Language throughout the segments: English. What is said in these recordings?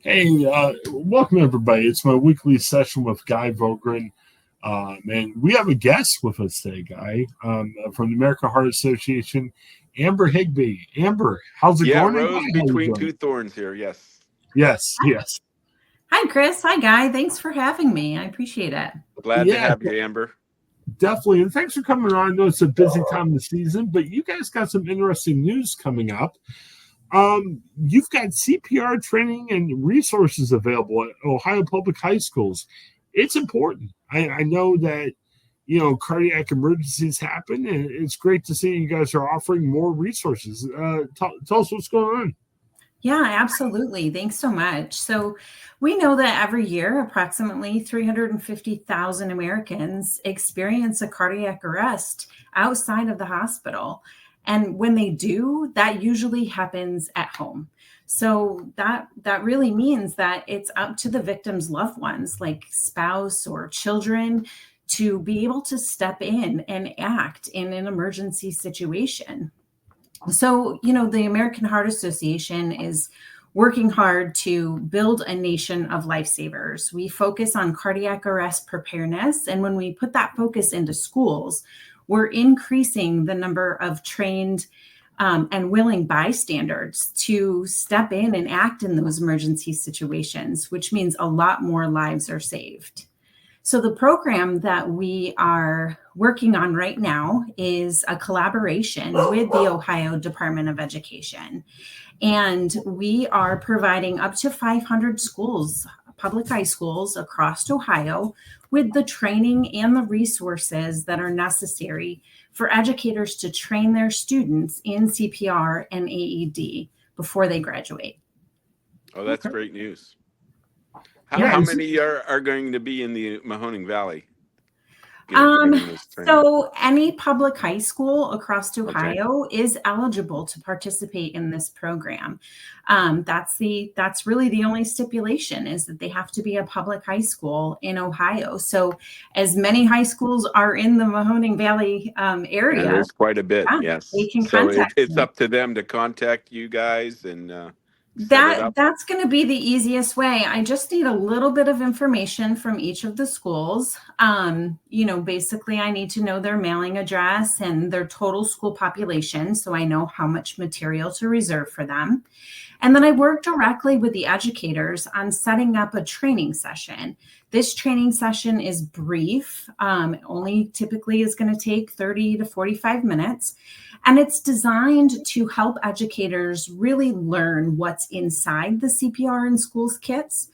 Hey, welcome everybody. It's my weekly session with Guy Vogren. And we have a guest with us today, Guy, from the American Heart Association, Amber Higbie. Amber, how's it Yeah, going? And rose how you between doing? two thorns here. Yes. Yes, yes. Hi, Chris. Hi, Guy. Thanks for having me. I appreciate it. Glad to Yeah, have you, Amber. definitely. And thanks for coming on. I know it's a busy time of the season, but you guys got some interesting news coming up. You've got CPR training and resources available at Ohio Public High Schools. It's important. I know that, cardiac emergencies happen, and it's great to see you guys are offering more resources. Tell us what's going on. Yeah, absolutely. Thanks so much. So, we know that every year, approximately 350,000 Americans experience a cardiac arrest outside of the hospital. And when they do, that usually happens at home. So that really means that it's up to the victim's loved ones, like spouse or children, to be able to step in and act in an emergency situation. So, the American Heart Association is working hard to build a nation of lifesavers. We focus on cardiac arrest preparedness. And when we put that focus into schools, we're increasing the number of trained and willing bystanders to step in and act in those emergency situations, which means a lot more lives are saved. So the program that we are working on right now is a collaboration with the Ohio Department of Education. And we are providing up to 500 schools, public high schools across Ohio, with the training and the resources that are necessary for educators to train their students in CPR and AED before they graduate. Oh, that's great news. Yeah. How many are going to be in the Mahoning Valley? So any public high school across Ohio is eligible to participate in this program. That's really the only stipulation, is that they have to be a public high school in Ohio. So as many high schools are in the Mahoning Valley area. And there's quite a bit, yes. They can so contact it's me. up to them to contact you guys and That's going to be the easiest way. I just need a little bit of information from each of the schools. Basically I need to know their mailing address and their total school population, so I know how much material to reserve for them. And then I work directly with the educators on setting up a training session. This training session is brief, only typically is going to take 30 to 45 minutes. And it's designed to help educators really learn what's inside the CPR in schools kits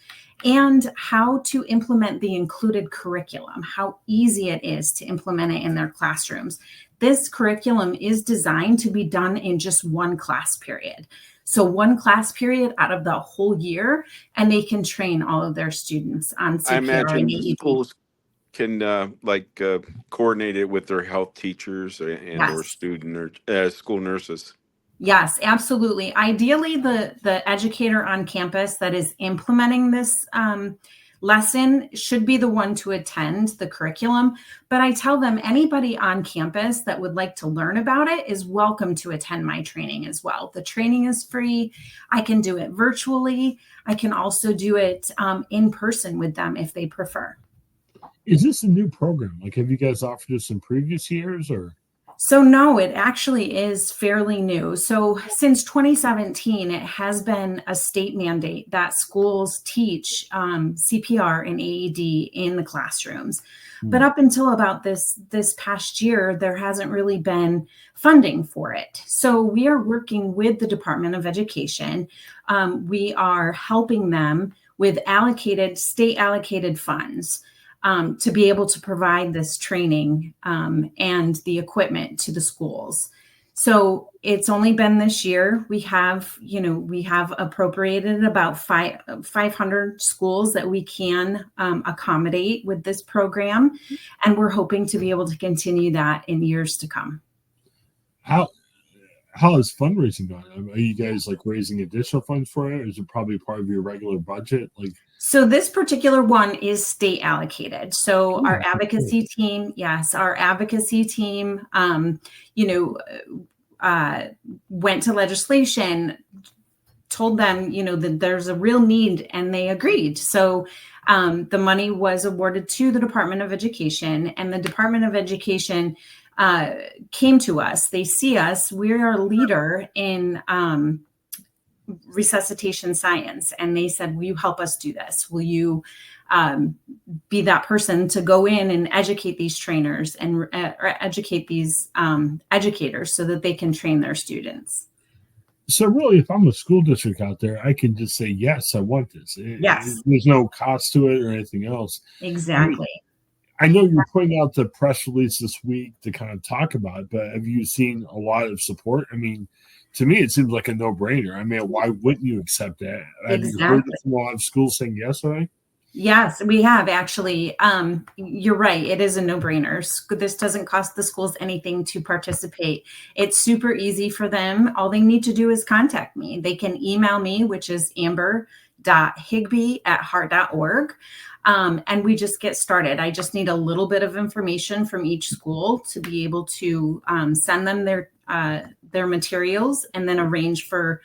and how to implement the included curriculum, how easy it is to implement it in their classrooms. This curriculum is designed to be done in just one class period. So one class period out of the whole year, and they can train all of their students on CPR. I imagine and AED. Schools can coordinate it with their health teachers or student or school nurses. Yes, absolutely. Ideally, the educator on campus that is implementing this lesson should be the one to attend the curriculum. But I tell them anybody on campus that would like to learn about it is welcome to attend my training as well. The training is free. I can do it virtually. I can also do it in person with them if they prefer. Is this a new program? Like, have you guys offered this in previous years, or? So no, it actually is fairly new. So since 2017, it has been a state mandate that schools teach CPR and AED in the classrooms. But up until about this past year, there hasn't really been funding for it. So we are working with the Department of Education. We are helping them with state allocated funds. To be able to provide this training and the equipment to the schools. So it's only been this year. We have appropriated about 500 schools that we can accommodate with this program. And we're hoping to be able to continue that in years to come. How is fundraising going? Are you guys raising additional funds for it? Or is it probably part of your regular budget? So this particular one is state allocated. So our advocacy team, went to legislation, told them, that there's a real need, and they agreed. So the money was awarded to the Department of Education, and the Department of Education came to us. They see us. We're a leader in resuscitation science. And they said, will you help us do this? Will you be that person to go in and educate these trainers and educate these educators so that they can train their students? So really, if I'm a school district out there, I can just say, yes, I want this. Yes. There's no cost to it or anything else. Exactly. I know you're putting out the press release this week to kind of talk about it, but have you seen a lot of support? I mean, to me, it seems like a no-brainer. I mean, why wouldn't you accept that? Have you heard from a lot of schools saying yes already? Yes, we have actually. You're right. It is a no-brainer. This doesn't cost the schools anything to participate. It's super easy for them. All they need to do is contact me. They can email me, which is amber.higbie@heart.org. And we just get started. I just need a little bit of information from each school to be able to send them their materials and then arrange for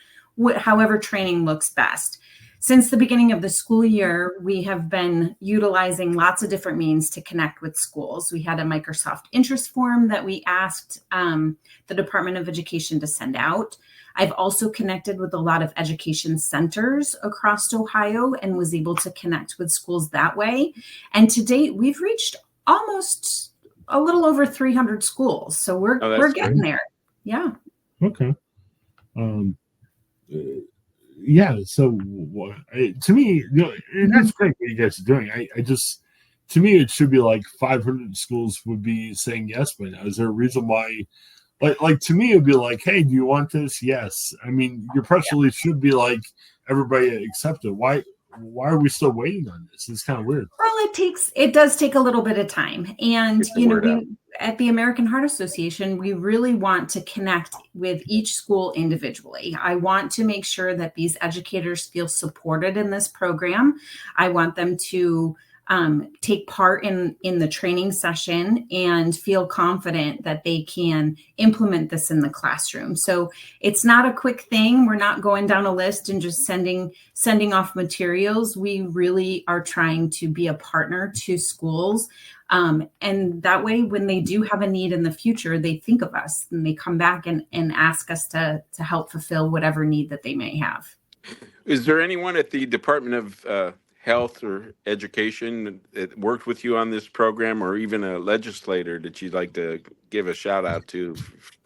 however training looks best. Since the beginning of the school year, we have been utilizing lots of different means to connect with schools. We had a Microsoft interest form that we asked the Department of Education to send out. I've also connected with a lot of education centers across Ohio and was able to connect with schools that way. And to date, we've reached almost a little over 300 schools. So we're getting there. Yeah. Okay. Yeah. So to me, that's great what you guys are doing. I just, to me, it should be like 500 schools would be saying yes by now. Is there a reason why? Like to me, it'd be like, hey, do you want this? Yes. I mean, your press release should be like, everybody accept it. Why are we still waiting on this? It's kind of weird. Well, it does take a little bit of time. And, we, at the American Heart Association, we really want to connect with each school individually. I want to make sure that these educators feel supported in this program. I want them to take part in the training session and feel confident that they can implement this in the classroom. So it's not a quick thing. We're not going down a list and just sending off materials. We really are trying to be a partner to schools. And that way, when they do have a need in the future, they think of us and they come back and ask us to help fulfill whatever need that they may have. Is there anyone at the Department of Health or Education that worked with you on this program, or even a legislator that you'd like to give a shout out to?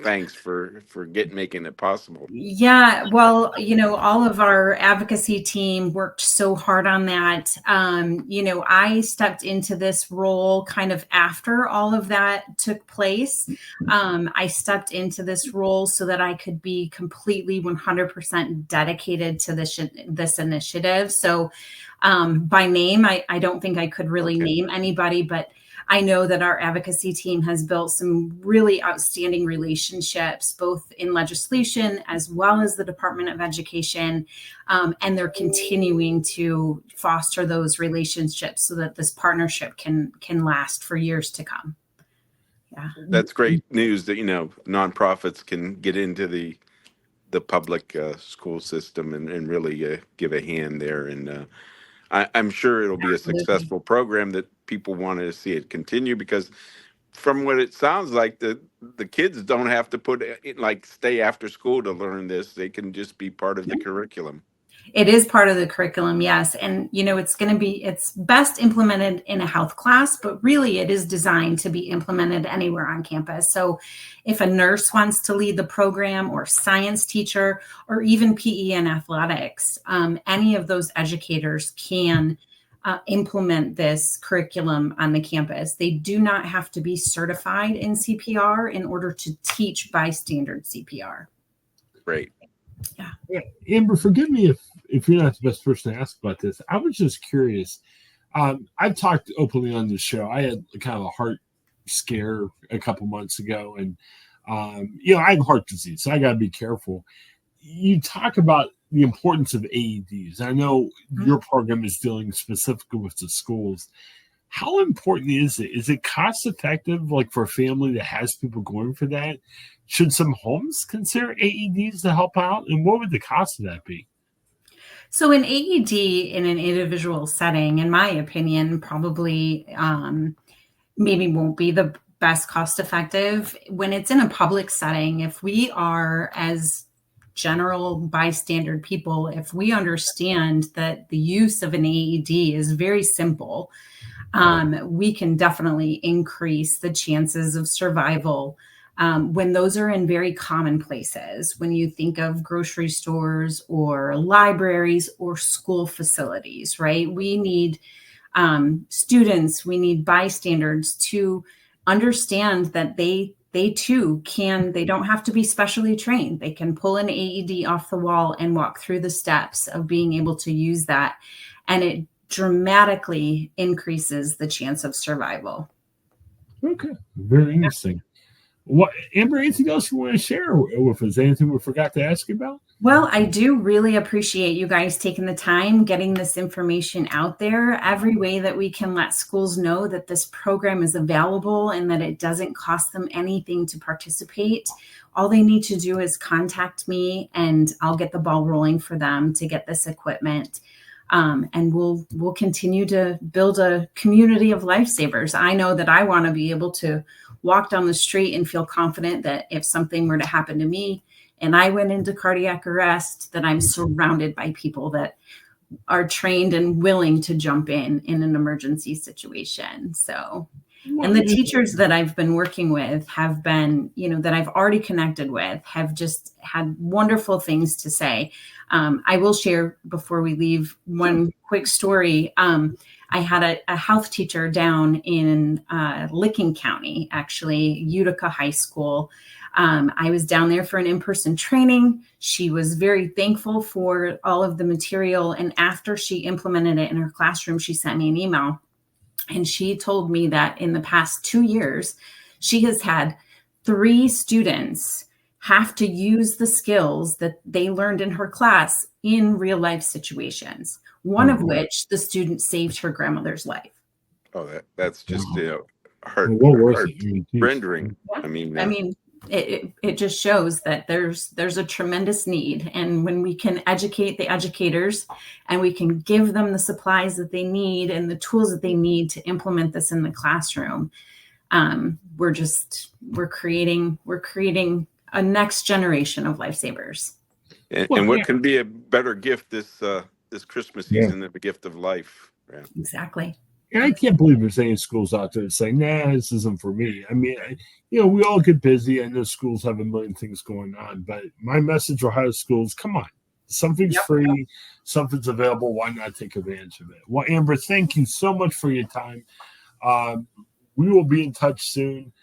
Thanks for making it possible. Yeah, well, all of our advocacy team worked so hard on that. I stepped into this role kind of after all of that took place. I stepped into this role so that I could be completely 100% dedicated to this initiative. So by name, I don't think I could really name anybody, but I know that our advocacy team has built some really outstanding relationships, both in legislation as well as the Department of Education. And they're continuing to foster those relationships so that this partnership can last for years to come. Yeah. That's great news that, nonprofits can get into the public school system and really give a hand there. And I'm sure it'll be a successful program that people want to see it continue, because from what it sounds like, the kids don't have to stay after school to learn this. They can just be part of the curriculum. It is part of the curriculum, yes. And, it's best implemented in a health class, but really it is designed to be implemented anywhere on campus. So if a nurse wants to lead the program, or science teacher, or even PE and athletics, any of those educators can implement this curriculum on the campus. They do not have to be certified in CPR in order to teach bystander CPR. Great. Yeah. Amber, forgive me if you're not the best person to ask about this. I was just curious. I've talked openly on the show. I had kind of a heart scare a couple months ago, and I have heart disease, so I got to be careful. You talk about the importance of AEDs. I know your program is dealing specifically with the schools. How important is it? Is it cost effective, like for a family that has people going for that? Should some homes consider AEDs to help out? And what would the cost of that be? So an AED in an individual setting, in my opinion, probably maybe won't be the best cost effective. When it's in a public setting, if we are, as general bystander people, if we understand that the use of an AED is very simple, we can definitely increase the chances of survival when those are in very common places. When you think of grocery stores or libraries or school facilities, right? We need students, we need bystanders to understand that they too can, they don't have to be specially trained. They can pull an AED off the wall and walk through the steps of being able to use that. And it dramatically increases the chance of survival. Okay, very interesting. What, Amber, anything else you want to share with us? Anything we forgot to ask you about? Well, I do really appreciate you guys taking the time, getting this information out there. Every way that we can let schools know that this program is available and that it doesn't cost them anything to participate. All they need to do is contact me and I'll get the ball rolling for them to get this equipment. And we'll continue to build a community of lifesavers. I know that I want to be able to walk down the street and feel confident that if something were to happen to me and I went into cardiac arrest, that I'm surrounded by people that are trained and willing to jump in an emergency situation. So, and the teachers that I've been working with have been, that I've already connected with, have just had wonderful things to say. I will share before we leave one quick story. I had a health teacher down in Licking County, actually, Utica High School. I was down there for an in-person training. She was very thankful for all of the material. And after she implemented it in her classroom, she sent me an email. And she told me that in the past 2 years, she has had 3 students have to use the skills that they learned in her class in real life situations, one of which the student saved her grandmother's life. Oh, that's just heart rendering. Yeah. I mean, it just shows that there's a tremendous need. And when we can educate the educators and we can give them the supplies that they need and the tools that they need to implement this in the classroom, we're creating a next generation of lifesavers. And what can be a better gift this Christmas season than the gift of life? Yeah. Exactly. And I can't believe there's any schools out there saying, nah, this isn't for me. I mean, we all get busy. I know schools have a million things going on, but my message to Ohio schools, come on. Something's free. Something's available. Why not take advantage of it? Well, Amber, thank you so much for your time. We will be in touch soon.